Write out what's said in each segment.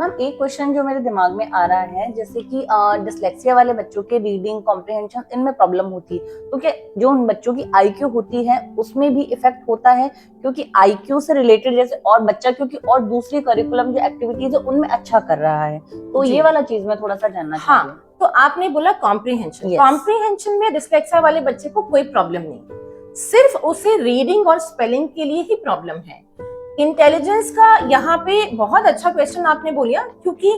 Ma'am एक question जो मेरे दिमाग में आ रहा है, जैसे कि डिसलेक्सिया वाले बच्चों के रीडिंग कॉम्प्रिहेंशन इनमें प्रॉब्लम होती है, तो क्या जो उन बच्चों की आईक्यू होती है उसमें भी इफेक्ट होता है? क्योंकि आईक्यू से रिलेटेड जैसे और बच्चा क्योंकि और दूसरी करिकुलम जो एक्टिविटीज है उनमें अच्छा कर रहा है, तो जी। ये वाला चीज मैं थोड़ा सा जानना चाह रही हाँ, हूँ। तो आपने बोला कॉम्प्रिहेंशन। Yes. कॉम्प्रिहेंशन में डिस्लेक्सिया वाले बच्चे को कोई प्रॉब्लम नहीं, सिर्फ उसे रीडिंग और स्पेलिंग के लिए ही प्रॉब्लम है। इंटेलिजेंस का यहाँ पे बहुत अच्छा क्वेश्चन आपने बोलिया, क्योंकि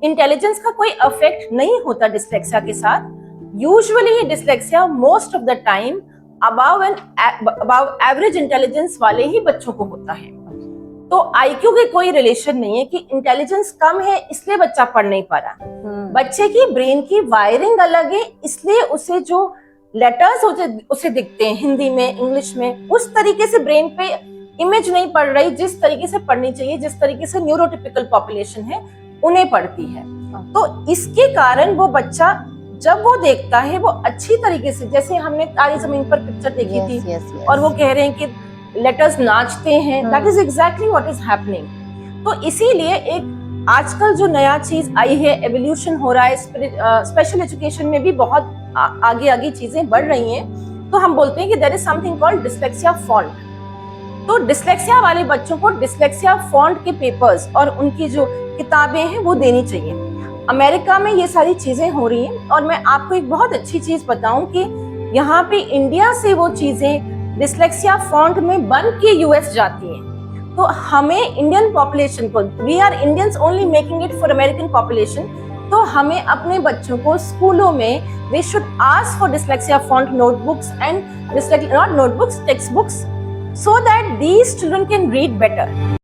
इंटेलिजेंस का कोई अफेक्ट नहीं होता डिस्लेक्सिया के साथ। Usually dyslexia most of the time above average intelligence वाले ही बच्चों को होता है। तो आईक्यू के कोई रिलेशन नहीं है कि इंटेलिजेंस कम है इसलिए बच्चा पढ़ नहीं पा रहा। बच्चे की ब्रेन की वायरिंग अलग है, इसलिए उसे जो लेटर्स उसे दिखते हैं हिंदी में, इंग्लिश में, उस तरीके से ब्रेन पे इमेज नहीं पड़ रही जिस तरीके से पढ़नी चाहिए, जिस तरीके से न्यूरोटिपिकल पॉपुलेशन है उन्हें पढ़ती है। तो इसके कारण वो बच्चा जब वो देखता है वो अच्छी तरीके से, जैसे हमने तारे जमीन पर पिक्चर देखी थी और वो कह रहे हैं कि लेटर्स नाचते हैं, that is exactly what is happening. तो इसीलिए एक आजकल जो नया चीज आई है, एवोल्यूशन हो रहा है, स्पेशल एजुकेशन में भी बहुत आगे आगे चीजें बढ़ रही हैं। तो हम बोलते हैं कि there is something called dyslexia font. तो डिस्लेक्सिया वाले बच्चों को डिस्लेक्सिया फॉन्ट के पेपर्स और उनकी जो किताबें हैं वो देनी चाहिए। अमेरिका में ये सारी चीजें हो रही हैं, और मैं आपको एक बहुत अच्छी चीज बताऊं कि यहाँ पे इंडिया से वो चीजें डिस्लेक्सिया फॉन्ट में बन के यूएस जाती हैं। तो हमें इंडियन पॉपुलेशन को, we are Indians only making it for American population, तो हमें अपने बच्चों को स्कूलों में they should ask for dyslexia font notebooks and not notebooks, text books, so that these children can read better.